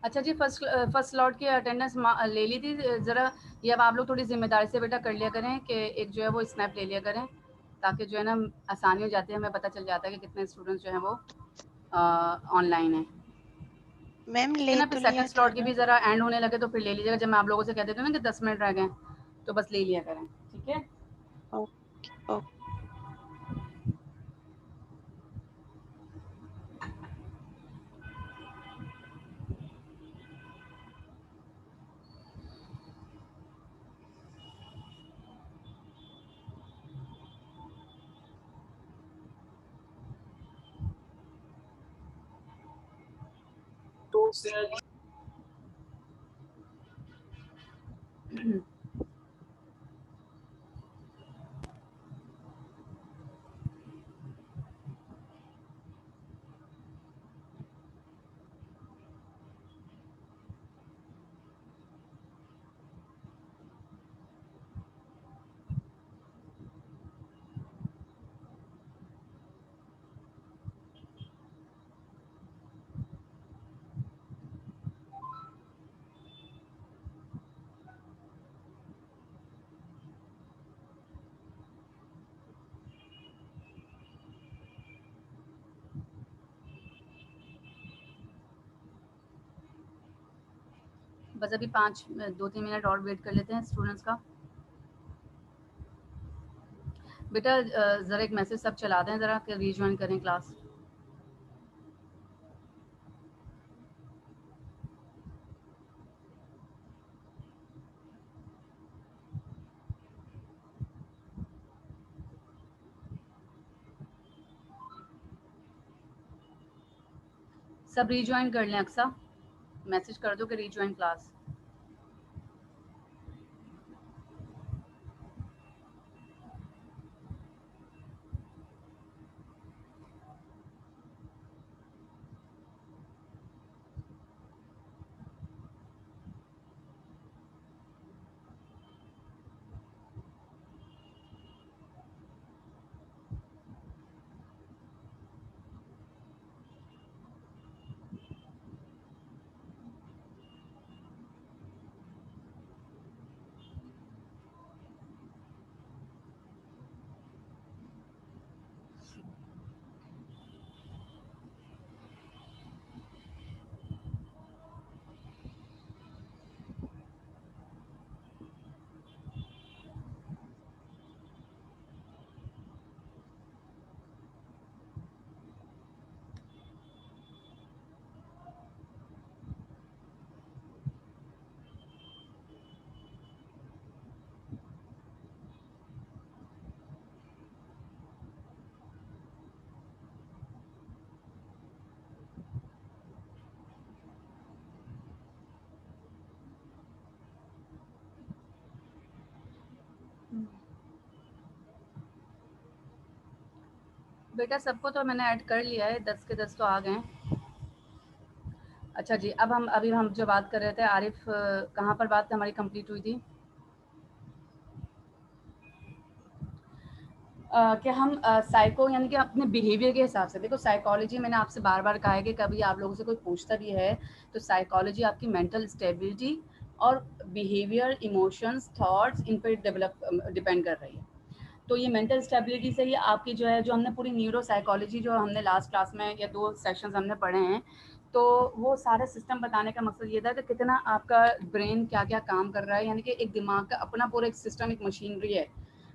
अच्छा जी, first slot की attendance ले ली थी ज़रा। ये अब आप लोग थोड़ी ज़िम्मेदारी से बेटा कर लिया करें कि एक जो है वो स्नैप ले लिया करें, ताकि जो है ना आसानी हो जाती है, हमें पता चल जाता है कि कितने स्टूडेंट्स जो हैं वो ऑनलाइन हैं। मैम ले ना फिर तो सेकंड लिया था स्लॉट की ना। भी ज़रा एंड होने लगे तो फिर ले लीजिएगा। जब मैं आप लोगों से कह देती हूँ ना कि 10 मिनट रह गए, तो बस ले लिया करें, ठीक है। Okay okay. बस अभी 2-3 मिनट और वेट कर लेते हैं स्टूडेंट्स का। बेटा ज़रा एक मैसेज सब चला दें ज़रा कि रीज्वाइन करें क्लास। सब रीज्वाइन कर लें। अक्सा मैसेज कर दो कि रीज्वाइन क्लास। बेटा सबको तो मैंने ऐड कर लिया है, 10 के 10 तो आ गए। अच्छा जी, अभी हम जो बात कर रहे थे आरिफ, कहाँ पर बात हमारी कंप्लीट हुई थी? कि हम साइको यानी कि अपने बिहेवियर के हिसाब से, देखो साइकोलॉजी मैंने आपसे बार बार कहा है कि कभी आप लोगों से कोई पूछता भी है तो साइकोलॉजी आपकी मेंटल स्टेबिलिटी और बिहेवियर, इमोशंस, थॉट्स इन पर डिपेंड कर रही है। तो ये मेंटल स्टेबिलिटी से ही आपकी जो है, जो हमने पूरी न्यूरो साइकोलॉजी जो हमने लास्ट क्लास में या 2 सेशंस हमने पढ़े हैं, तो वो सारा सिस्टम बताने का मकसद ये था कि कितना आपका ब्रेन क्या क्या काम कर रहा है। यानी कि एक दिमाग का अपना पूरा एक सिस्टम, एक मशीनरी है।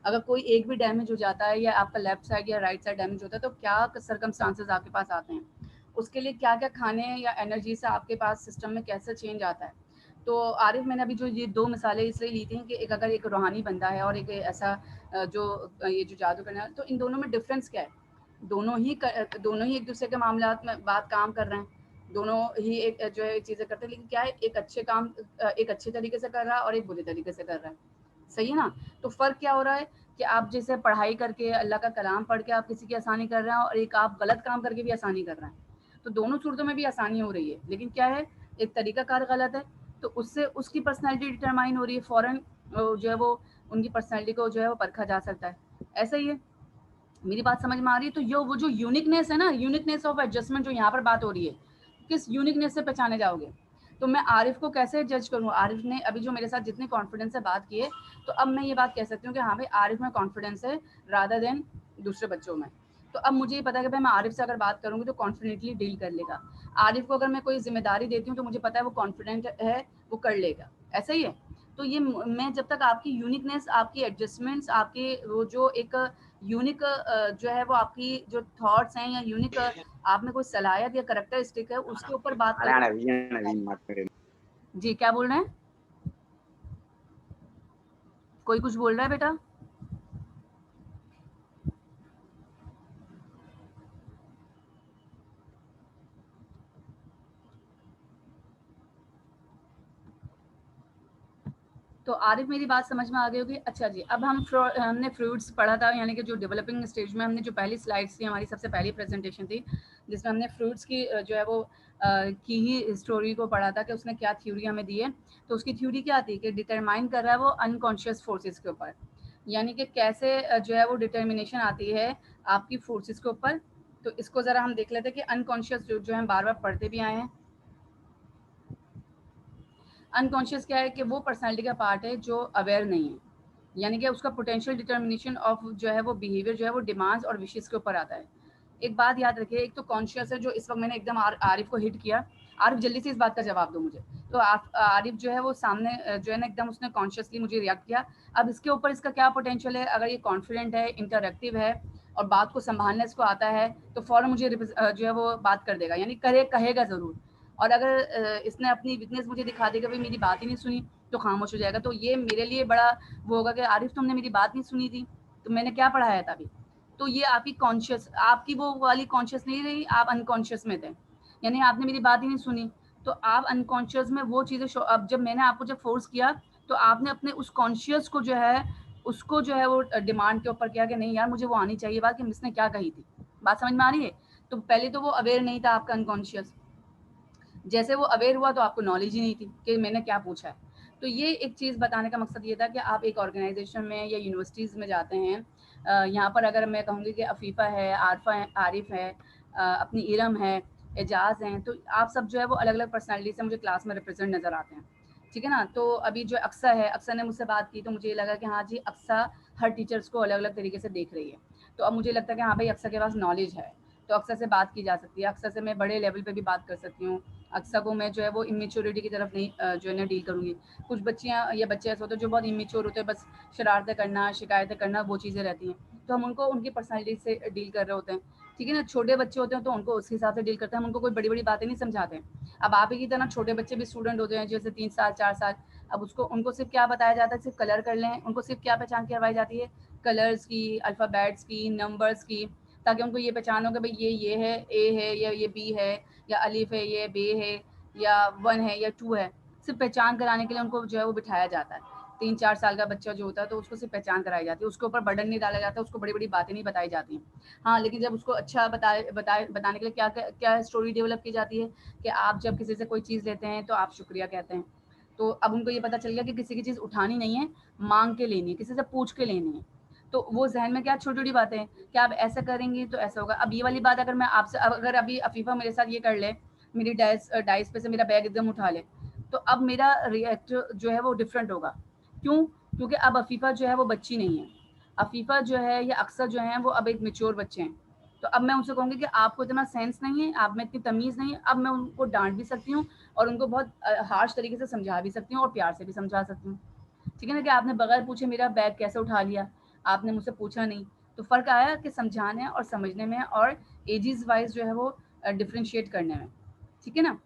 अगर कोई एक भी डैमेज हो जाता है या आपका लेफ्ट साइड या राइट साइड डैमेज होता है, तो क्या सर्कमस्टांसेस आपके पास आते हैं, उसके लिए क्या क्या खाने या एनर्जी से आपके पास सिस्टम में कैसे चेंज आता है। तो आरिफ, मैंने अभी जो ये 2 मिसालें इसलिए ली थी कि एक अगर एक रूहानी बंदा है और एक ऐसा जो ये जो जादू करने वाला, तो इन दोनों में डिफरेंस क्या है? दोनों ही एक दूसरे के मामलात में बात काम कर रहे हैं, दोनों ही एक जो है चीज़ें करते हैं, लेकिन क्या है, एक अच्छे तरीके से कर रहा है और एक बुरे तरीके से कर रहा है। सही है ना? तो फ़र्क क्या हो रहा है कि आप जैसे पढ़ाई करके, अल्लाह का कलाम पढ़ के आप किसी की आसानी कर रहे हैं और एक आप गलत काम करके भी आसानी कर रहे हैं। तो दोनों सूरतों में भी आसानी हो रही है, लेकिन क्या है, एक तरीकाकार गलत है, तो उससे उसकी पर्सनैलिटी डिटरमाइन हो रही है। फ़ौरन जो है वो उनकी पर्सनैलिटी को जो है वो परखा जा सकता है। ऐसा ही है। मेरी बात समझ में आ रही है? तो वो जो यूनिकनेस है ना, यूनिकनेस ऑफ एडजस्टमेंट जो यहाँ पर बात हो रही है, किस यूनिकनेस से पहचाने जाओगे? तो मैं आरिफ को कैसे जज करूँ? आरिफ ने अभी जो मेरे साथ जितने कॉन्फिडेंस से बात की है, तो अब मैं ये बात कह सकती हूँ कि हाँ भाई, आरिफ में कॉन्फिडेंस है रादर देन दूसरे बच्चों में। तो अब मुझे ये पता है कि भाई मैं आरिफ से अगर बात करूँगी तो कॉन्फिडेंटली डील कर लेगा। आरिफ को अगर मैं कोई जिम्मेदारी देती हूँ तो मुझे पता है वो कॉन्फिडेंट है, वो कर लेगा। ऐसा ही है। तो ये मैं जब तक आपकी यूनिकनेस, आपकी एडजस्टमेंट्स, आपके वो जो एक यूनिक जो है वो आपकी जो थॉट्स हैं या यूनिक आप में कोई सलाहियत या करैक्टरिस्टिक है, उसके ऊपर बात कर। जी, क्या बोल रहे हैं? कोई कुछ बोल रहा है बेटा? तो आरिफ, मेरी बात समझ में आ गई होगी। अच्छा जी, अब हमने फ्रूट्स पढ़ा था, यानी कि जो डेवलपिंग स्टेज में हमने जो पहली स्लाइड्स थी, हमारी सबसे पहली प्रेजेंटेशन थी, जिसमें हमने फ्रूट्स की जो है वो की ही स्टोरी को पढ़ा था कि उसने क्या थ्योरी हमें दी है। तो उसकी थ्योरी क्या थी कि डिटरमाइन कर रहा है वो अनकॉन्शियस फोर्सेस के ऊपर, यानी कि कैसे जो है वो डिटर्मिनेशन आती है आपकी फोर्सेस के ऊपर। तो इसको ज़रा हम देख लेते हैं कि अनकॉन्शियस जो हम बार बार पढ़ते भी आए हैं। अनकॉन्शियस क्या है कि वो पर्सनालिटी का पार्ट है जो अवेयर नहीं है, यानी कि उसका पोटेंशियल डिटर्मिनेशन ऑफ जो है वो बिहेवियर जो है वो डिमांड्स और विशेष के ऊपर आता है। एक बात याद रखिए, एक तो कॉन्शियस है जो इस वक्त मैंने एकदम आरिफ को हिट किया। आरिफ जल्दी से इस बात का जवाब दो मुझे। तो आरिफ जो है वो सामने जो है ना एकदम उसने कॉन्शियसली मुझे रिएक्ट किया। अब इसके ऊपर इसका क्या पोटेंशियल है? अगर ये कॉन्फिडेंट है, इंटरएक्टिव है और बात को संभालने इसको आता है, तो फौरन मुझे जो है वो बात कर देगा, यानी कहेगा जरूर। और अगर इसने अपनी वीकनेस मुझे दिखा देगा, भाई मेरी बात ही नहीं सुनी, तो खामोश हो जाएगा। तो ये मेरे लिए बड़ा वो होगा कि आरिफ, तुमने मेरी बात नहीं सुनी थी, तो मैंने क्या पढ़ाया था अभी। तो ये आपकी कॉन्शियस, आपकी वो वाली कॉन्शियस नहीं रही, आप अनकॉन्शियस में थे, यानी आपने मेरी बात ही नहीं सुनी। तो आप अनकॉन्शियस में वो चीज़ें, अब जब मैंने आपको जब फोर्स किया, तो आपने अपने उस कॉन्शियस को जो है उसको जो है वो डिमांड के ऊपर किया कि नहीं यार, मुझे वो आनी चाहिए बात कि मिसने क्या कही थी। बात समझ में आ रही है? तो पहले तो वो अवेयर नहीं था आपका अनकॉन्शियस, जैसे वो अवेयर हुआ तो आपको नॉलेज ही नहीं थी कि मैंने क्या पूछा है। तो ये एक चीज़ बताने का मकसद ये था कि आप एक ऑर्गेनाइजेशन में या यूनिवर्सिटीज़ में जाते हैं, यहाँ पर अगर मैं कहूँगी कि अफीफ़ा है, आरफा है, आरिफ है, अपनी इरम है, एजाज हैं, तो आप सब जो है वो अलग अलग पर्सनैलिटी से मुझे क्लास में रिप्रेजेंट नज़र आते हैं। ठीक है ना? तो अभी जो अक्सा है, अक्सा ने मुझसे बात की, तो मुझे ये लगा कि हाँ जी, अक्सा हर टीचर्स को अलग अलग तरीके से देख रही है। तो अब मुझे लगता है कि हाँ भाई, अक्सा के पास नॉलेज है, तो अक्सा से बात की जा सकती है। अक्सा से मैं बड़े लेवल पे भी बात कर सकती हूँ। अक्सा को मैं जो है वो इमेच्योरिटी की तरफ नहीं जो है ना डील करूँगी। कुछ बच्चियाँ या बच्चे ऐसे होते हैं जो बहुत इमेच्योर होते हैं, बस शरारतें करना, शिकायतें करना, वो चीज़ें रहती हैं। तो हम उनको उनकी पर्सनैलिटी से डील कर रहे होते हैं। ठीक है ना? छोटे बच्चे होते हैं तो उनको उस हिसाब से डील करते हैं, हम उनको कोई बड़ी-बड़ी बातें नहीं समझाते हैं। अब आप ही की तरह छोटे बच्चे भी स्टूडेंट होते हैं, जैसे 3 साल, 4 साल। अब उनको सिर्फ़ क्या बताया जाता है, सिर्फ़ कलर कर लें। उनको सिर्फ़ क्या पहचान करवाई जाती है? कलर्स की, अल्फ़ाबेट्स की, नंबर्स की, ताकि उनको ये पहचान हो कि भई ये है, ए है, या ये बी है, या अलिफ है, ये बे है, या 1 है, या 2 है। सिर्फ़ पहचान कराने के लिए उनको जो है वो बिठाया जाता है। 3-4 साल का बच्चा जो होता है, तो उसको सिर्फ़ पहचान कराई जाती है। उसके ऊपर बर्डन नहीं डाला जाता, उसको बड़ी-बड़ी बातें नहीं बताई जाती हैं। हाँ, लेकिन जब उसको अच्छा बताने के लिए क्या स्टोरी डेवलप की जाती है कि आप जब किसी से कोई चीज़ लेते हैं, तो आप शुक्रिया कहते हैं। तो अब उनको ये पता चल गया कि किसी की चीज़ उठानी नहीं है, माँग के लेनी है, किसी से पूछ के लेनी है। तो वो ज़हन में क्या छोटी-छोटी बातें हैं कि आप ऐसा करेंगी तो ऐसा होगा। अब ये वाली बात अगर मैं आपसे, अगर अभी अफ़ीफ़ा मेरे साथ ये कर ले, मेरी डाइस पे से मेरा बैग एकदम उठा ले, तो अब मेरा रिएक्ट जो है वो डिफरेंट होगा। क्यों? क्योंकि अब अफ़ीफ़ा जो है वो बच्ची नहीं है। अफ़ीफ़ा जो है या अक्सर जो हैं वो अब एक मैच्योर बच्चे हैं। तो अब मैं उनसे कहूँगी कि आपको इतना सेंस नहीं है, आप में इतनी तमीज़ नहीं है। अब मैं उनको डाँट भी सकती हूँ और उनको बहुत हार्श तरीके से समझा भी सकती हूँ और प्यार से भी समझा सकती हूँ। ठीक है ना? कि आपने बगैर पूछे मेरा बैग कैसे उठा लिया? आपने मुझसे पूछा नहीं। तो फ़र्क आया कि समझाने और समझने में और एजेस वाइज़ जो है वो डिफरेंशिएट करने में। ठीक है ना?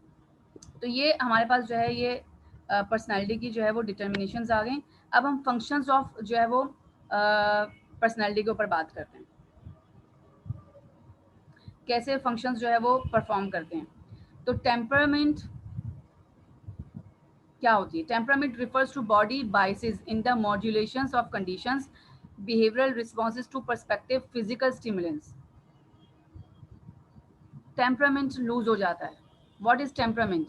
तो ये हमारे पास जो है ये पर्सनैलिटी की जो है वो डिटर्मिनेशंस आ गई। अब हम फंक्शंस ऑफ जो है वो पर्सनैलिटी के ऊपर बात करते हैं। कैसे फंक्शंस जो है वो परफॉर्म करते हैं। तो टेम्परामेंट क्या होती है? Temperament refers to body biases in the modulations of conditions, behavioural responses to perspective physical stimulants. Temperament loose हो जाता है। What is temperament?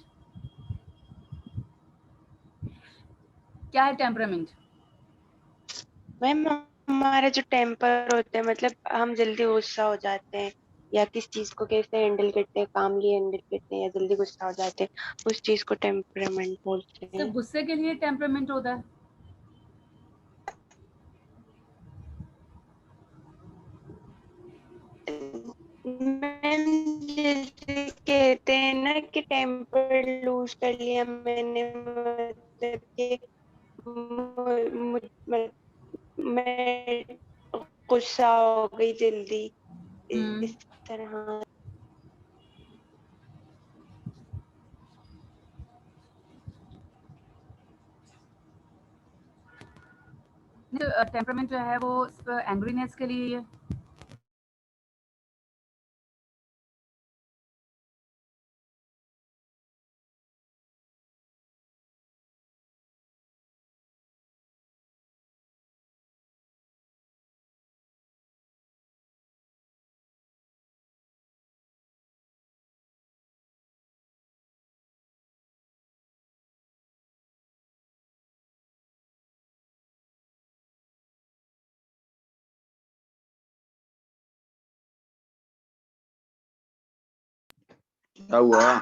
क्या है टेम्परामेंट? मैम हमारा जो टेम्पर होता है, मतलब हम जल्दी गुस्सा हो जाते हैं, या किस चीज को कैसे हैंडल करते हैं, कामली हैंडल करते हैं या जल्दी गुस्सा हो जाते हैं, उस चीज को टेम्परामेंट बोलते सिर्फ हैं। गुस्से के लिए टेम्परामेंट होता है? मैम जैसे कहते हैं ना कि टेम्पर लूज कर लिया मैंने, मतलब कि मैं गुस्सा हो गई जल्दी, इस तरह। टेम्परामेंट जो है वो एंग्रीनेस के लिए है। क्या हुआ?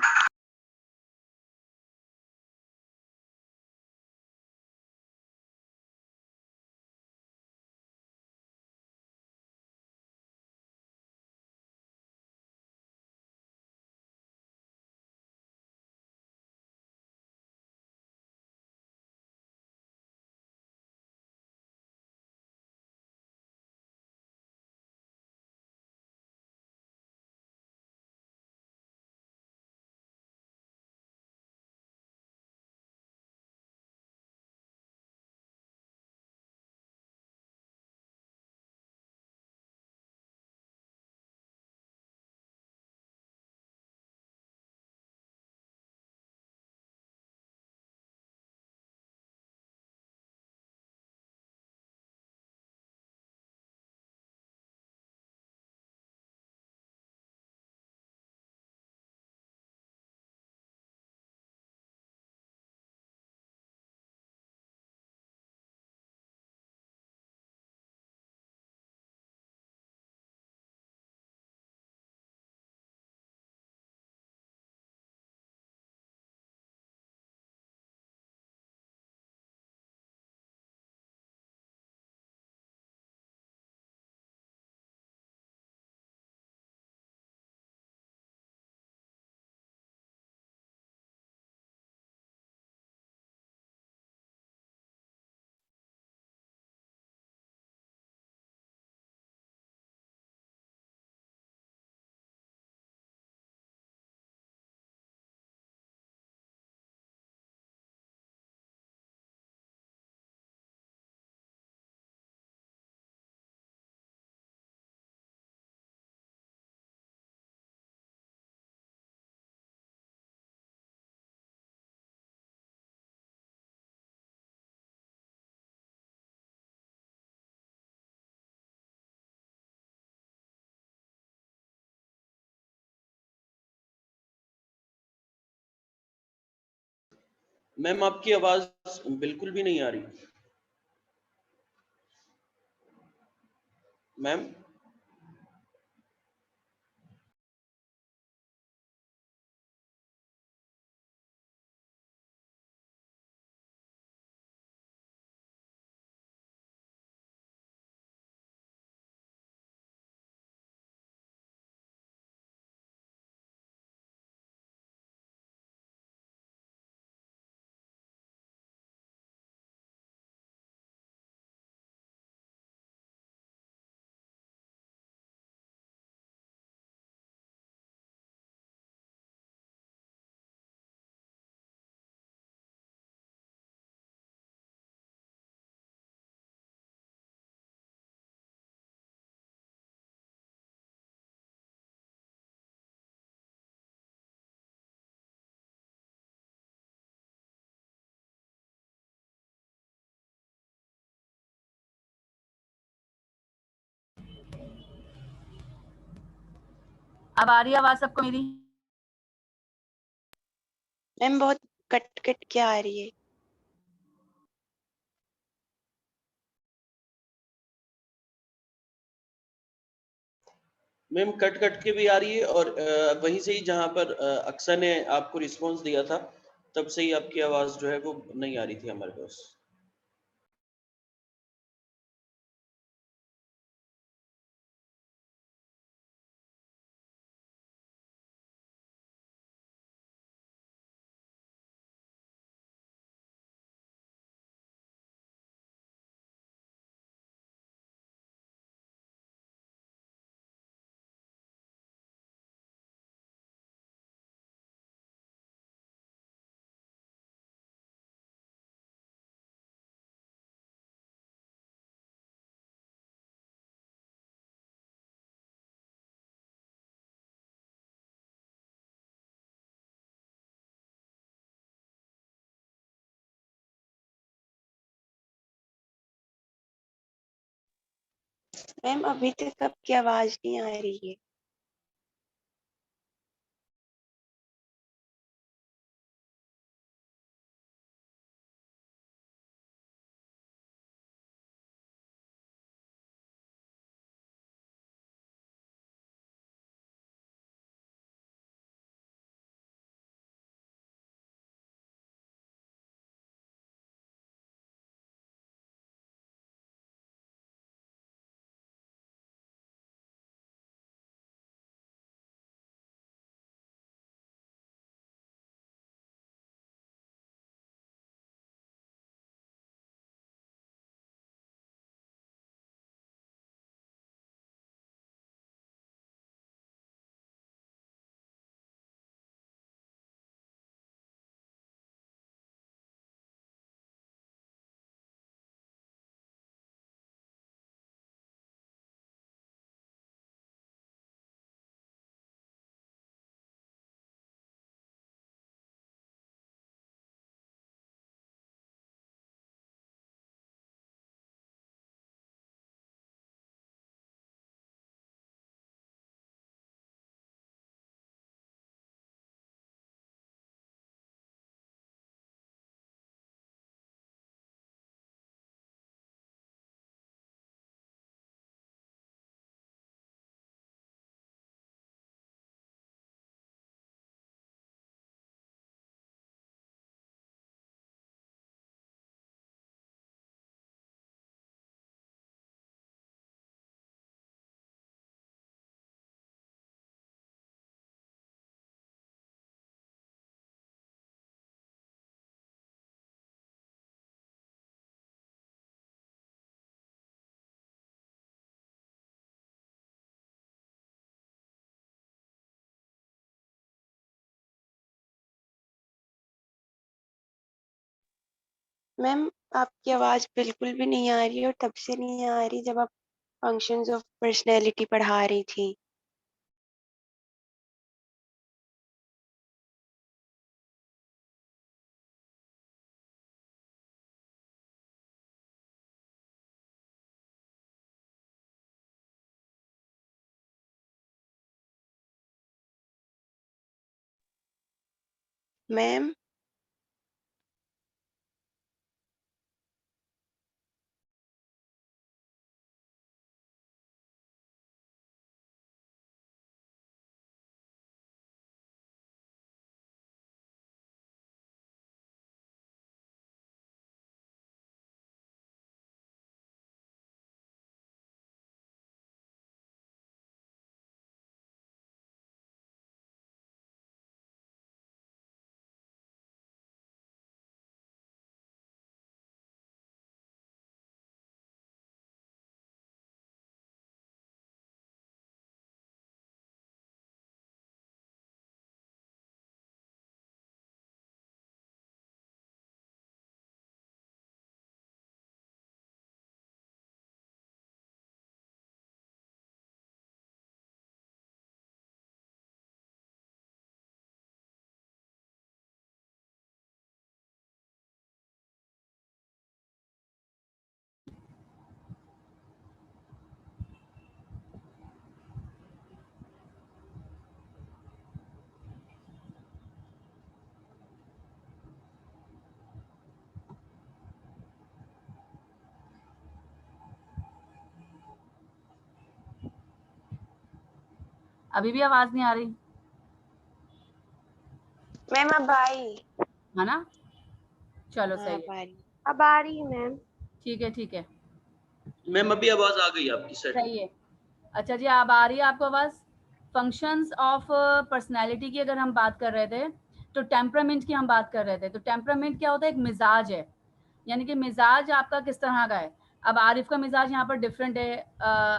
मैम आपकी आवाज बिल्कुल भी नहीं आ रही मैम। अब आ रही है आवाज सबको मेरी? मैम बहुत कट कट के आ रही है। मैम कट कट के भी आ रही है और वहीं से ही जहाँ पर अक्सर ने आपको रिस्पांस दिया था तब से ही आपकी आवाज जो है वो नहीं आ रही थी हमारे पास। मैम अभी तक आपकी आवाज नहीं आ रही है। मैम आपकी आवाज बिल्कुल भी नहीं आ रही है और तब से नहीं आ रही जब आप फंक्शंस ऑफ पर्सनैलिटी पढ़ा रही थी। मैम अभी भी आवाज नहीं आ रही? मैम अब आई। है ना? चलो हाँ सही अब है। आ रही, अब आ रही है मैम। ठीक है ठीक है, मैम अभी आवाज आ गई आपकी सेट। सही है। अच्छा जी, अब आ रही है आपको आवाज? फंक्शंस ऑफ पर्सनैलिटी की अगर हम बात कर रहे थे, तो टेम्परामेंट की हम बात कर रहे थे। तो टेम्परामेंट क्या होता है? एक मिजाज है, यानी कि मिजाज आपका किस तरह का है। अब आरिफ का मिजाज यहाँ पर डिफरेंट है,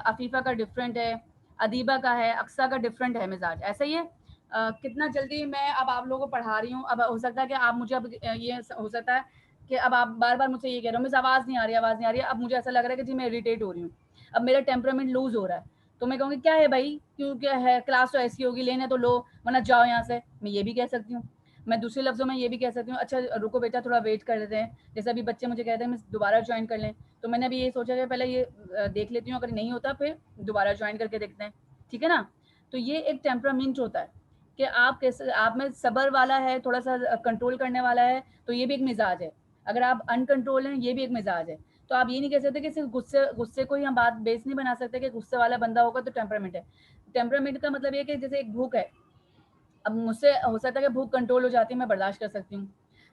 अफीफा का डिफरेंट है, अदीबा का है, अक्सा का डिफरेंट है मिजाज, ऐसा ही है। कितना जल्दी मैं अब आप लोगों को पढ़ा रही हूँ, अब हो सकता है कि आप मुझे अब ये हो सकता है कि अब आप बार बार मुझसे ये कह रहे हो मिस आवाज़ नहीं आ रही, आवाज़ नहीं आ रही है। अब मुझे ऐसा लग रहा है कि जी मैं इरिटेट हो रही हूँ, अब मेरा टेम्परामेंट लूज हो रहा है। तो मैं कहूँगी क्या है भाई, क्यों क्या है, क्लास तो ऐसी होगी, लेने तो लो वरना जाओ यहाँ से। मैं ये भी कह सकती हूँ। मैं दूसरे लफ्ज़ों में ये भी कह सकती हूँ, अच्छा रुको बेटा थोड़ा वेट कर लेते हैं। जैसे अभी बच्चे मुझे कहते हैं मिस दोबारा ज्वाइन कर लें, तो मैंने अभी ये सोचा कि पहले ये देख लेती हूँ, अगर नहीं होता फिर दोबारा ज्वाइन करके देखते हैं, ठीक है ना। तो ये एक टेम्परामेंट होता है कि आप कैसे, आप में सब्र वाला है, थोड़ा सा कंट्रोल करने वाला है, तो ये भी एक मिजाज है। अगर आप अनकंट्रोल हैं, ये भी एक मिजाज है। तो आप ये नहीं कह सकते कि सिर्फ गुस्से गुस्से को ही हम बात बेस नहीं बना सकते कि गुस्से वाला बंदा होगा तो टेम्परामेंट है। टेम्परामेंट का मतलब ये कि जैसे एक भूख है, अब मुझसे हो सकता है कि भूख कंट्रोल हो जाती है, मैं बर्दाश्त कर सकती हूँ।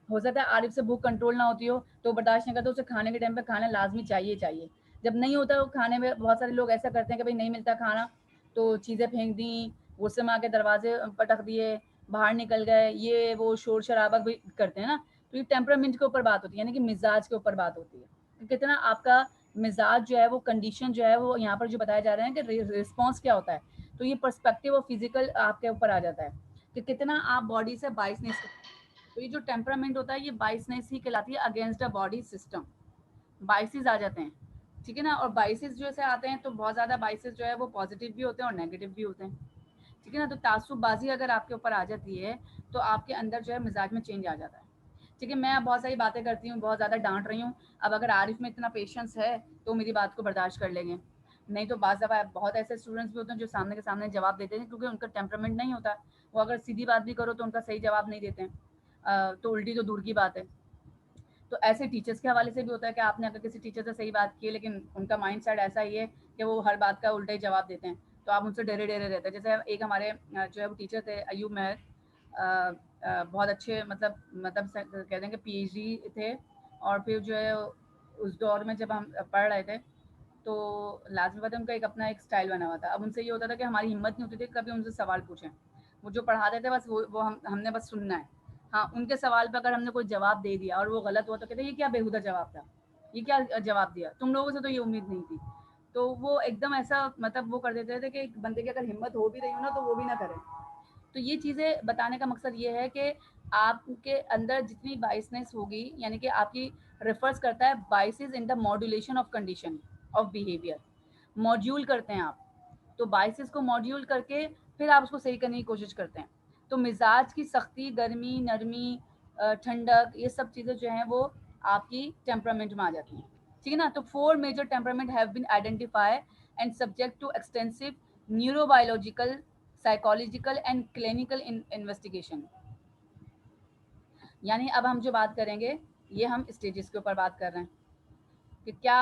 हो सकता है आरिफ से भूख कंट्रोल ना होती हो तो बर्दाश्त नहीं करता, उसे खाने के टाइम पे खाना लाजमी चाहिए चाहिए। जब नहीं होता तो खाने में बहुत सारे लोग ऐसा करते हैं कि भाई नहीं मिलता खाना तो चीज़ें फेंक दी, गुस्से में आके दरवाजे पटक दिए, बाहर निकल गए, ये वो शोर शराबा भी करते हैं ना। तो ये टेम्परामेंट के ऊपर बात होती है, यानी कि मिजाज के ऊपर बात होती है कि कितना आपका मिजाज जो है वो कंडीशन जो है वो यहाँ पर जो बताया जा रहे हैं कि रिस्पॉन्स क्या होता है। तो ये पर्सपेक्टिव और फिजिकल आपके ऊपर आ जाता है कि कितना आप बॉडी से बाइसनेस। तो ये जो टेम्परामेंट होता है ये बाइसनेस ही कहलाती है against a body system. Biases आ जाते हैं, ठीक है ना। और बाइसेस जो ऐसे आते हैं तो बहुत ज़्यादा बाइसेस जो है वो पॉजिटिव भी होते हैं और नेगेटिव भी होते हैं, ठीक है ना। तो तासुबबाजी अगर आपके ऊपर आ जाती है तो आपके अंदर जो है मिजाज में चेंज आ जाता है, ठीक है। मैं अब बहुत सारी बातें करती हूँ, बहुत ज़्यादा डांट रही हूँ। अब अगर आरिफ में इतना पेशेंस है तो मेरी बात को बर्दाश्त कर लेंगे, नहीं तो बाज़ दफ़ा बहुत ऐसे स्टूडेंट्स भी होते हैं जो सामने के सामने जवाब देते हैं क्योंकि उनका टेम्परामेंट नहीं होता। वो अगर सीधी बात भी करो तो उनका सही जवाब नहीं देते हैं, तो उल्टी तो दूर की बात है। तो ऐसे टीचर्स के हवाले से भी होता है कि आपने अगर किसी टीचर से सही बात की है लेकिन उनका माइंड सेट ऐसा ही है कि वो हर बात का उल्टा ही जवाब देते हैं, तो आप उनसे डरे डरे रहते हैं। जैसे एक हमारे जो है वो टीचर थे अयूब महर, बहुत अच्छे, मतलब कह देंगे पीएचडी थे। और फिर जो है उस दौर में जब हम पढ़ रहे थे तो लाजमी बात है उनका एक अपना एक स्टाइल बना हुआ था। अब उनसे ये होता था कि हमारी हिम्मत नहीं होती थी कभी उनसे सवाल पूछें, वो जो पढ़ाते थे बस वो हमने बस सुनना है। हाँ, उनके सवाल पे अगर हमने कोई जवाब दे दिया और वो गलत हुआ तो कहते ये क्या बेहुदा जवाब था, ये क्या जवाब दिया, तुम लोगों से तो ये उम्मीद नहीं थी। तो वो एकदम ऐसा मतलब वो कर देते थे कि एक बंदे की अगर हिम्मत हो भी रही हो ना तो वो भी ना करे। तो ये चीज़ें बताने का मकसद ये है कि आपके अंदर जितनी बाइसनेस होगी, यानी कि आपकी रेफर्स करता है biases in the modulation of condition of behaviour. Module करते हैं आप, तो बाइसेस को मॉड्यूल करके फिर आप उसको सही करने की कोशिश करते हैं। तो मिजाज की सख्ती, गर्मी, नरमी, ठंडक, ये सब चीज़ें जो हैं वो आपकी टेम्परामेंट में आ जाती हैं, ठीक है ना। तो 4 major temperament have been identify and subject to extensive neurobiological, psychological and clinical investigation. यानी अब हम जो बात करेंगे ये हम स्टेजेस के ऊपर बात कर रहे हैं कि क्या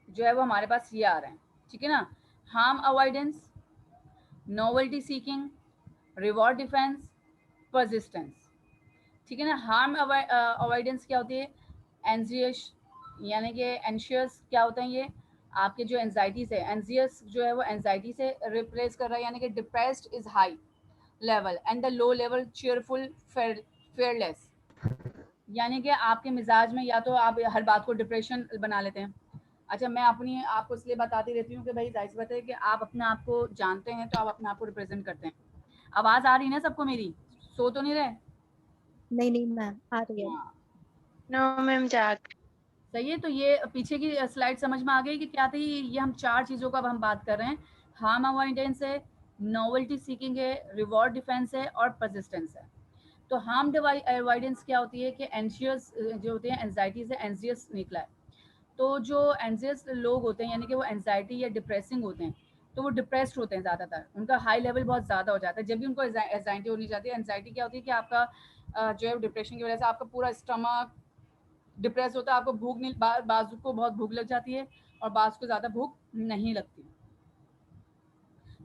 जो है वो हमारे पास ये आ रहे हैं, ठीक है ना। Harm avoidance, novelty seeking, reward defence, persistence, ठीक है ना। हार्म अवॉइडेंस क्या होती है? एंजियस, यानी कि एंशियस क्या होता है ये आपके जो एंजाइटी से, एंजियस जो है वो एंजाइटी से रिप्लेस कर रहा है, यानी कि depressed is high level and the low level cheerful fearless, यानी कि आपके मिजाज में या तो आप हर बात को डिप्रेशन बना लेते हैं। अच्छा, मैं अपनी आपको इसलिए बताती रहती हूँ कि भाई जाहिर सी बात है कि आप अपने आप को जानते हैं तो आप अपने आप को रिप्रेजेंट करते हैं। आवाज़ आ रही है ना सबको मेरी? सो तो नहीं रहे? नहीं नहीं मैम आ रही है। हाँ, नो मैम जाग। सही है। तो ये पीछे की स्लाइड समझ में आ गई कि क्या थी? ये हम 4 चीज़ों का अब हम बात कर रहे हैं। हार्म अवॉइडेंस है, नोवेल्टी सीकिंग है, रिवॉर्ड डिफेंस है और परसिस्टेंस है। तो हार्म अवॉइडेंस क्या होती है कि एंशियस जो होते हैं, एंजाइटी से एंजियस निकला है। तो जो एंजियस लोग होते हैं यानी कि वो एंजाइटी या डिप्रेसिंग होते हैं, तो वो डिप्रेस्ड होते हैं ज़्यादातर, उनका हाई लेवल बहुत ज़्यादा हो जाता है। जब भी उनको एंजाइटी होनी जाती है, एंजाइटी क्या होती है कि आपका जो है डिप्रेशन की वजह से आपका पूरा स्टमक डिप्रेस होता है, आपको भूख नहीं, बाजू को बहुत भूख लग जाती है और बाज को ज़्यादा भूख नहीं लगती।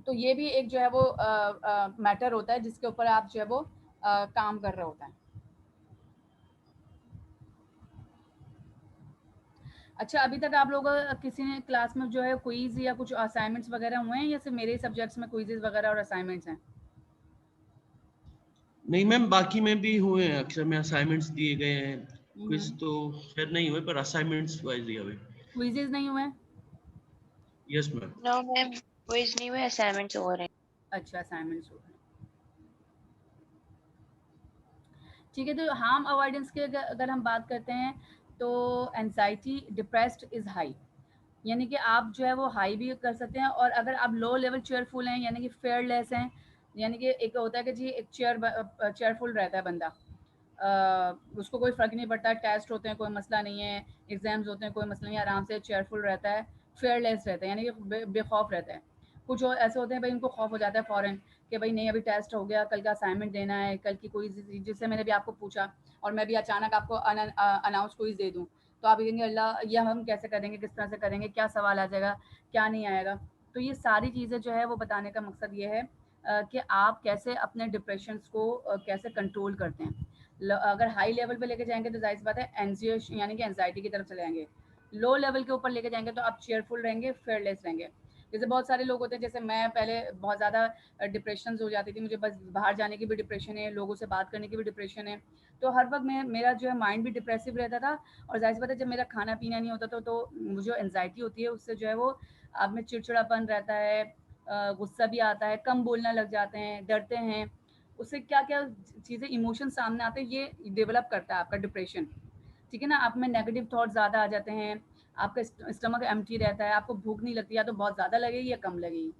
तो ये भी एक जो है वो मैटर होता है जिसके ऊपर आप जो है वो काम कर रहे होते हैं। अच्छा, अभी तक आप लोग किसी ने क्लास में जो है क्विज या कुछ असाइनमेंट्स वगैरह हुए हैं या सिर्फ मेरे सब्जेक्ट्स में क्विजेस वगैरह और असाइनमेंट्स हैं? नहीं मैम, बाकी में भी हुए हैं, अक्सर में असाइनमेंट्स दिए गए हैं। क्विज तो खैर नहीं हुए, पर असाइनमेंट्स वाइज दिया हुए। क्विजेस नहीं हुए? Yes ma'am. No ma'am, quiz नहीं हुए, असाइनमेंट्स हो रहे हैं। अच्छा, असाइनमेंट्स हो रहे हैं, ठीक है। तो हार्म अवॉइडेंस के अगर हम बात करते हैं तो एंजाइटी डिप्रेस्ड इज हाई, यानी कि आप जो है वो हाई भी कर सकते हैं। और अगर आप लो लेवल चेयरफुल हैं यानी कि फेयरलेस हैं, यानी कि एक होता है कि जी एक चेयरफुल रहता है बंदा, उसको कोई फ़र्क नहीं पड़ता, टेस्ट होते हैं कोई मसला नहीं है, एग्ज़ाम्स होते हैं कोई मसला नहीं, आराम से चेयरफुल रहता है, फेयरलेस रहता है, यानी कि बेखौफ रहता है। कुछ और ऐसे होते हैं भाई, उनको खौफ हो जाता है फ़ौरन कि भाई नहीं अभी टेस्ट हो गया, कल का असाइनमेंट देना है, कल की कोई, जिससे मैंने भी आपको पूछा और मैं भी अचानक आपको अनाउंस क्विज़ दे दूँ, तो आप कहेंगे अल्लाह ये हम कैसे करेंगे, किस तरह से करेंगे, क्या सवाल आ जाएगा, क्या नहीं आएगा। तो ये सारी चीज़ें जो है वो बताने का मकसद ये है कि आप कैसे अपने डिप्रेशंस को कैसे कंट्रोल करते हैं। अगर हाई लेवल पे लेके जाएंगे तो जाहिर सी बात है एंजियस यानी कि एंजाइटी की तरफ चले जाएंगे। लो लेवल के ऊपर लेके जाएंगे तो आप चेयरफुल रहेंगे, फेयरलेस रहेंगे। जैसे बहुत सारे लोग होते हैं, जैसे मैं पहले बहुत ज़्यादा डिप्रेशन हो जाती थी, मुझे बस बाहर जाने की भी डिप्रेशन है, लोगों से बात करने की भी डिप्रेशन है, तो हर वक्त मेरा जो है माइंड भी डिप्रेसिव रहता था। और जाहिर सी बात है जब मेरा खाना पीना नहीं होता तो जो एंजाइटी होती है उससे जो है वो आप में चिड़चिड़ापन रहता है, गुस्सा भी आता है, कम बोलना लग जाते हैं, डरते हैं, उससे क्या क्या चीज़ें इमोशन सामने आते हैं, ये डेवलप करता है आपका डिप्रेशन, ठीक है ना। आप में नेगेटिव थॉट ज़्यादा आ जाते हैं, आपका स्टमक एम्प्टी रहता है, आपको भूख नहीं लगती, या तो बहुत ज़्यादा लगेगी या कम लगेगी,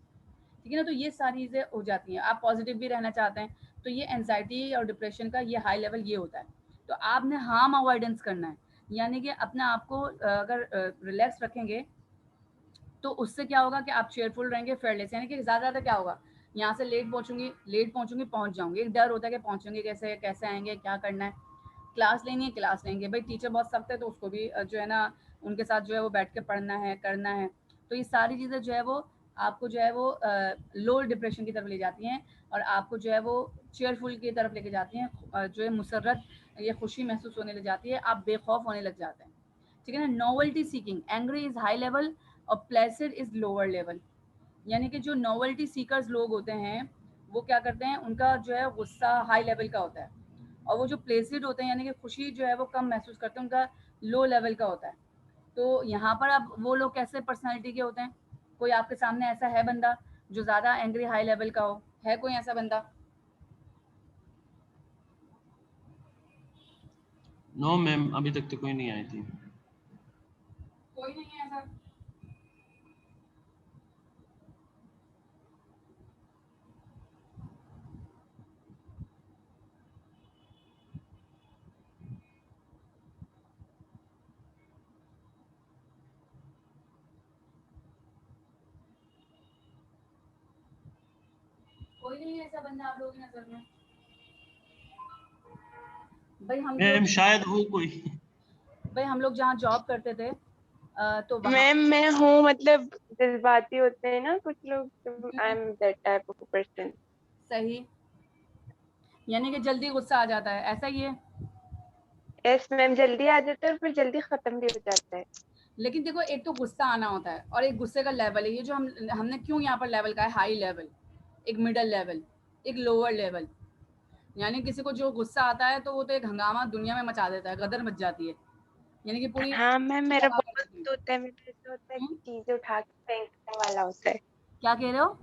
ठीक है ना। तो ये सारी चीज़ें हो जाती हैं। आप पॉजिटिव भी रहना चाहते हैं तो ये एंजाइटी और डिप्रेशन का ये हाई लेवल ये होता है। तो आपने हार्म अवॉइडेंस करना है, यानी कि अपने आप को अगर रिलैक्स रखेंगे तो उससे क्या होगा कि आप चेयरफुल रहेंगे, फेयरलेस, यानी कि ज़्यादा क्या होगा, यहाँ से लेट पहुँचूंगी पहुँच जाऊँगी, एक डर होता है कि पहुँचेंगे कैसे, कैसे आएंगे, क्या करना है, क्लास लेनी है क्लास लेंगे, भाई टीचर बहुत सख्त है तो उसको भी जो है ना उनके साथ जो है वो बैठ के पढ़ना है, करना है। तो ये सारी चीज़ें जो है वो आपको जो है वो लो डिप्रेशन की तरफ ले जाती हैं और आपको जो है वो चेयरफुल की तरफ लेके जाती हैं, जो है मुसर्रत, ये खुशी महसूस होने लग जाती है, आप बेखौफ होने लग जाते हैं, ठीक है ना। Novelty seeking, angry is high level और प्लेसिड इज़ लोअर लेवल, यानी कि जो नोवेल्टी सीकर्स लोग होते हैं वो क्या करते हैं, उनका जो है गुस्सा हाई लेवल का होता है, और वो जो प्लेसिड होते हैं यानी कि खुशी जो है वो कम महसूस करते हैं, उनका लो लेवल का होता है। तो यहाँ पर अब वो लोग कैसे पर्सनैलिटी के होते हैं, कोई आपके सामने ऐसा है बंदा जो ज़्यादा एंग्री हाई लेवल का हो, है कोई ऐसा बंदा? नो मैम, अभी तक तो कोई नहीं आई थी। कोई नहीं है ऐसा? कोई नहीं है ऐसा बंदा आप लोगों की नजर में? भाई मैम शायद हो कोई। हम लोग जहाँ जॉब करते थे तो वहाँ मैम मैं हूँ, मतलब जज्बाती होते हैं ना कुछ लोग, I am that type of person. सही, यानी कि जल्दी गुस्सा आ जाता है, ऐसा ही है। यस मैम, जल्दी आ जाता है और फिर जल्दी खत्म भी हो जाता है। लेकिन देखो एक तो गुस्सा आना होता है और एक गुस्से का लेवल है, ये जो हमने क्यों यहाँ पर लेवल का है, हाई लेवल, एक मिडल लेवल, एक लोअर लेवल। यानी किसी को जो गुस्सा आता है तो वो तो एक हंगामा दुनिया में मचा देता है, गदर मच जाती है, यानी कि पूरी हाँ मैम, मेरा तबाह कर बहुत देती है। होता है, मेरा ऐसा होता है कि हम्म? चीजें उठा के फेंकने वाला होता है। क्या कह रहे हो?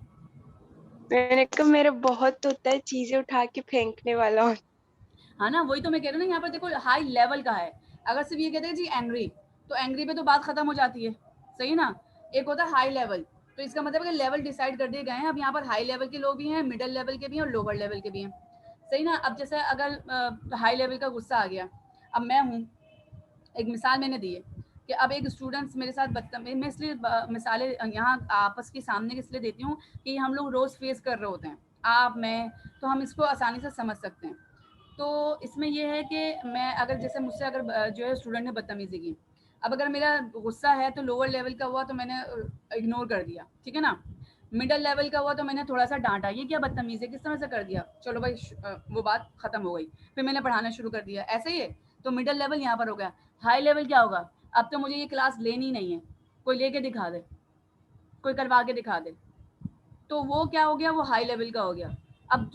मैंने कहा मेरा बहुत होता है, चीजें उठा के फेंकने वाला होता हाँ ना, वही तो मैं कह रही हूँ ना, यहाँ पर देखो हाई लेवल का है। अगर सिर्फ ये कहते हैं जी एंग्री, तो एंग्री पे तो बात खत्म हो जाती है, सही ना। एक होता है हाई लेवल, तो इसका मतलब है कि लेवल डिसाइड कर दिए गए हैं। अब यहाँ पर हाई लेवल के लोग भी हैं, मिडिल लेवल के भी हैं और लोअर लेवल के भी हैं, सही ना। अब जैसे अगर हाई लेवल का गुस्सा आ गया, अब मैं हूँ, एक मिसाल मैंने दी है कि अब एक स्टूडेंट्स मेरे साथ बदतमीज, मैं इसलिए मिसालें यहाँ आपस के सामने इसलिए देती हूँ कि हम लोग रोज़ फेस कर रहे होते हैं, आप मैं, तो हम इसको आसानी से समझ सकते हैं। तो इसमें ये है कि मैं अगर जैसे मुझसे अगर जो है स्टूडेंट ने बदतमीजी की, अब अगर मेरा गुस्सा है तो लोअर लेवल का हुआ तो मैंने इग्नोर कर दिया, ठीक है ना। मिडल लेवल का हुआ तो मैंने थोड़ा सा डांटा, ये क्या बदतमीज़ है, किस तरह से कर दिया, चलो भाई वो बात खत्म हो गई, फिर मैंने पढ़ाना शुरू कर दिया, ऐसे ही है। तो मिडल लेवल यहाँ पर हो गया। हाई लेवल क्या होगा, अब तो मुझे ये क्लास लेनी नहीं है, कोई लेके दिखा दे, कोई करवा के दिखा दे, तो वो क्या हो गया, वो हाई लेवल का हो गया। अब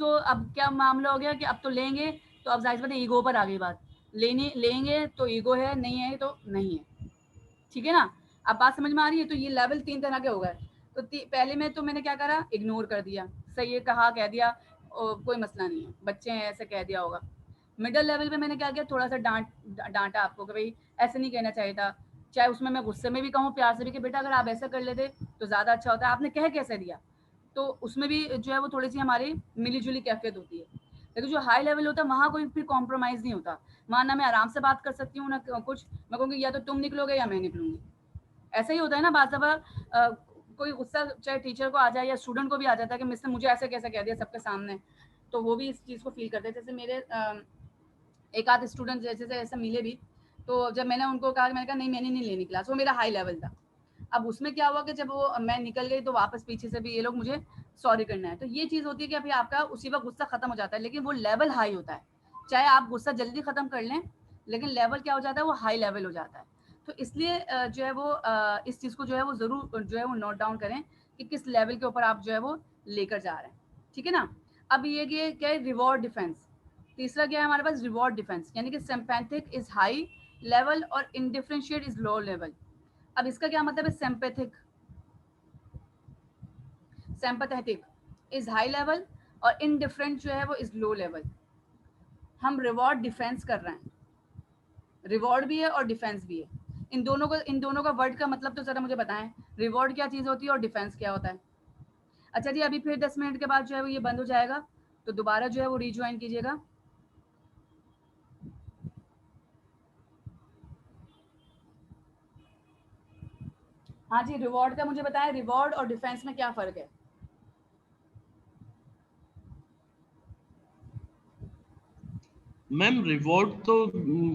क्या मामला हो गया कि अब तो लेंगे, तो अब जाहिर सी बात है ईगो पर आ गई बात, लेंगे तो ईगो है, नहीं है तो नहीं है, ठीक है ना। अब बात समझ में आ रही है। तो ये लेवल 3 तरह के हो गए। तो पहले में तो मैंने क्या करा, इग्नोर कर दिया, सही है कहा कह दिया, कोई मसला नहीं है, बच्चे हैं ऐसे कह दिया होगा। मिडल लेवल पे मैंने क्या किया, थोड़ा सा डांटा आपको कि भाई ऐसे नहीं कहना चाहिए था, चाहे उसमें मैं गुस्से में भी कहूँ, प्यार से भी, कि बेटा अगर आप ऐसा कर लेते तो ज़्यादा अच्छा होता है, आपने कह कैसे दिया। तो उसमें भी जो है वो थोड़ी सी हमारी मिली जुली कैफियत होती है। लेकिन जो हाई लेवल होता है वहाँ कोई फिर कॉम्प्रोमाइज़ नहीं होता, वहाँ ना मैं आराम से बात कर सकती हूँ ना कुछ, मैं कहूँगी या तो तुम निकलोगे या मैं निकलूंगी। ऐसा ही होता है ना बात दफा, कोई गुस्सा चाहे टीचर को आ जाए या स्टूडेंट को भी आ जाता है कि मिस ने मुझे ऐसे कैसे कह दिया सबके सामने, तो वो भी इस चीज़ को फील करते हैं। जैसे मेरे एक आध स्टूडेंट जैसे ऐसे मिले भी, तो जब मैंने उनको कहा, मैंने कहा नहीं मैंने नहीं लेनी क्लास, वो मेरा हाई लेवल था। अब उसमें क्या हुआ कि जब वो मैं निकल गई तो वापस पीछे से भी ये लोग मुझे सॉरी करना है, तो ये चीज़ होती है कि अभी आपका उसी वक्त गुस्सा खत्म हो जाता है, लेकिन वो लेवल हाई होता है। चाहे आप गुस्सा जल्दी खत्म कर लें, लेकिन लेवल क्या हो जाता है, वो हाई लेवल हो जाता है। तो इसलिए जो है वो इस चीज़ को जो है वो ज़रूर जो है वो नोट डाउन करें कि किस लेवल के ऊपर आप जो है वो लेकर जा रहे हैं, ठीक है ना। अब ये क्या है, रिवॉर्ड डिफेंस। तीसरा क्या है हमारे पास, रिवॉर्ड डिफेंस, यानी कि सिंपैथिक इज हाई लेवल और इंडिफरेंशिएट इज लो लेवल। अब इसका क्या मतलब है, सिंपैथेटिक इज हाई लेवल और इनडिफरेंट जो है वो इज लो लेवल। हम रिवॉर्ड डिफेंस कर रहे हैं, रिवॉर्ड भी है और डिफेंस भी है। इन दोनों का वर्ड का मतलब तो जरा मुझे बताएं, रिवॉर्ड क्या चीज़ होती है और डिफेंस क्या होता है। अच्छा जी, अभी फिर 10 मिनट के बाद जो है वो ये बंद हो जाएगा, तो दोबारा जो है वो रीज्वाइन कीजिएगा। हाँ जी, रिवॉर्ड का मुझे बताएं, रिवॉर्ड और डिफेंस में क्या फ़र्क है। मैम रिवॉर्ड तो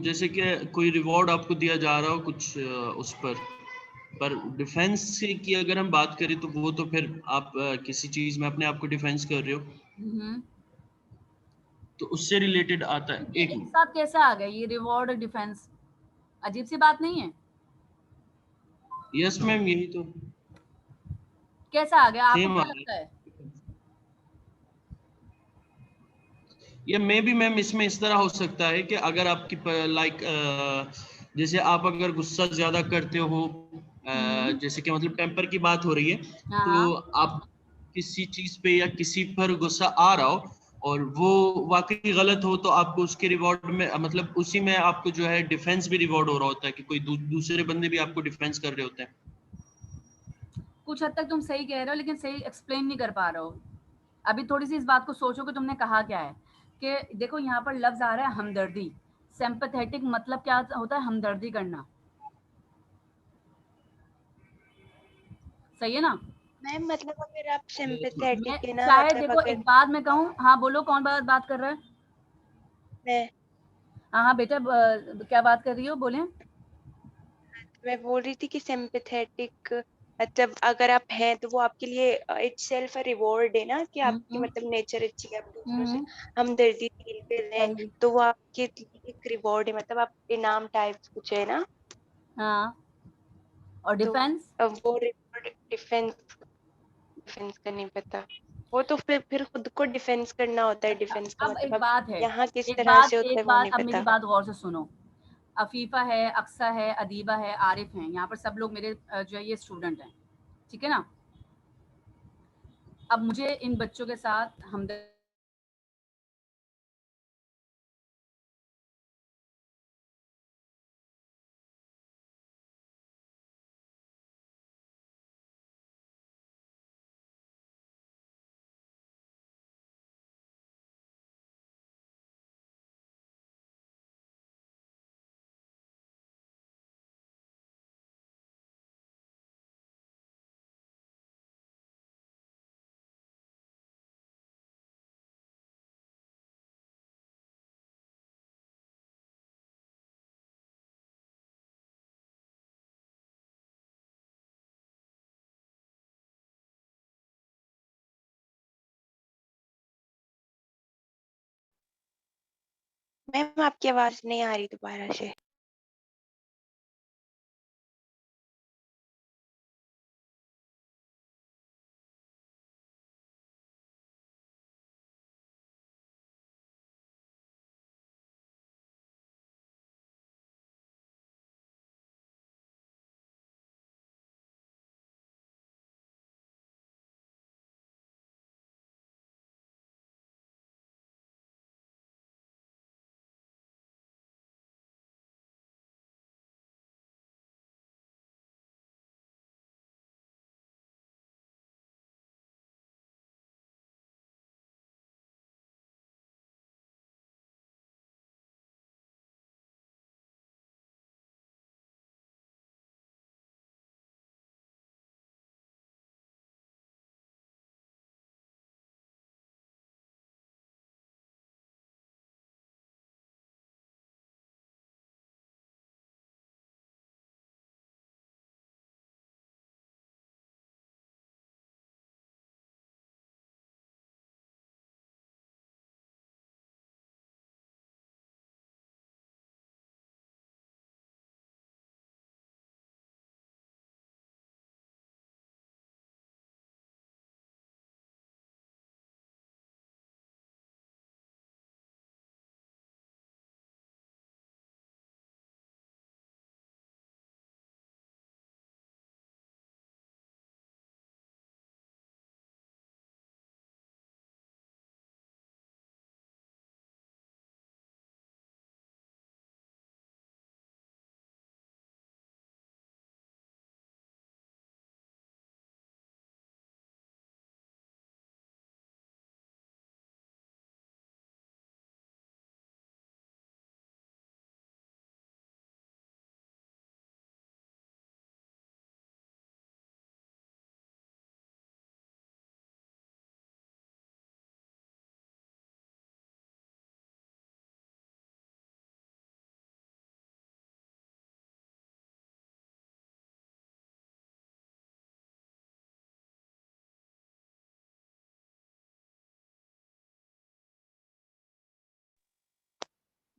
जैसे कि कोई रिवॉर्ड आपको दिया जा रहा हो कुछ उस पर डिफेंस की अगर हम बात करें तो वो तो फिर आप किसी चीज में अपने आप को डिफेंस कर रहे हो, हम्म। तो उससे रिलेटेड आता है। ये एक एक साथ कैसे आ गए, ये रिवॉर्ड और डिफेंस, अजीब सी बात नहीं है। यस मैम, यही तो कैसा आ गया, आपको सेम आ क्या रहा लगता है। है। या मे भी मैम इसमें इस तरह हो सकता है कि अगर आपकी लाइक जैसे आप अगर गुस्सा ज्यादा करते हो, हम्म। जैसे कि मतलब टेम्पर की बात हो रही है, हाँ तो हाँ। आप किसी चीज पे या किसी पर गुस्सा आ रहा हो और वो वाकई गलत हो, तो आपको उसके रिवॉर्ड में मतलब उसी में आपको जो है डिफेंस भी रिवॉर्ड हो रहा होता है कि कोई दूसरे बंदे भी आपको डिफेंस कर रहे होते हैं। कुछ हद तक तुम सही कह रहे हो, लेकिन सही एक्सप्लेन नहीं कर पा रहे हो। अभी थोड़ी सी इस बात को सोचो कि तुमने कहा क्या है। कि देखो यहाँ पर लफ्ज आ रहा है हमदर्दी, सिंपैथेटिक मतलब क्या होता है, हमदर्दी करना, सही है ना। मैम मतलब अगर आप मैं सिंपैथेटिक है ना, चाहे मतलब देखो अगर एक बात मैं कहूँ, हाँ बोलो कौन बात कर रहा है। मैं हाँ हाँ बेटा, क्या बात कर रही हो, बोले। मैं बोल रही थी कि सिंपैथेटिक मतलब अगर आप हैं तो वो आपके लिए इट्स सेल्फ अ रिवॉर्ड है ना, कि आपकी हम्म। मतलब नेचर अच्छी है, आप दूसरों से हम्म। हमदर्दी फील कर रहे हैं, सही। तो वो आपके लिए एक रिवॉर्ड है, मतलब आप इनाम टाइप कुछ है ना। हाँ, और तो डिफेंस। अब वो रिवॉर्ड डिफेंस डिफेंस का नहीं पता, वो तो फिर खुद को डिफेंस करना होता है, अच्छा, डिफेंस का अब मतलब एक अब बात है, यहाँ किस एक तरह बात से होता एक है वो बात नहीं अब मेरी पता। बात गौर से सुनो। अफीफा है, अक्सा है, अदीबा है, आरिफ हैं, यहाँ पर सब लोग मेरे जो है ये स्टूडेंट हैं, ठीक है ना। अब मुझे इन बच्चों के साथ हमदर्द मैम आपकी आवाज नहीं आ रही दोबारा से।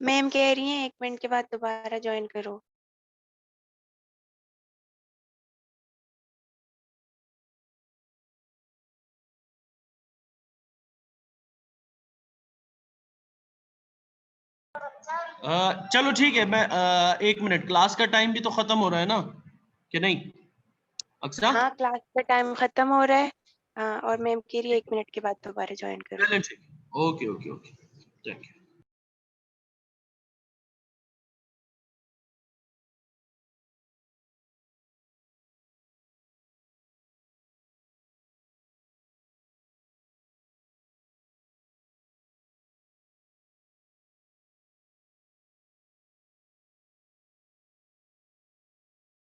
मैम कह रही हैं 1 मिनट के बाद दोबारा ज्वाइन करो। चलो ठीक है, मैं 1 मिनट, क्लास का टाइम भी तो खत्म हो रहा है ना, कि नहीं अक्सा? हाँ क्लास का टाइम खत्म हो रहा है। हाँ और मैम कह रही है 1 मिनट के बाद दोबारा ज्वाइन करो। चलें ठीक, okay okay okay, thank you.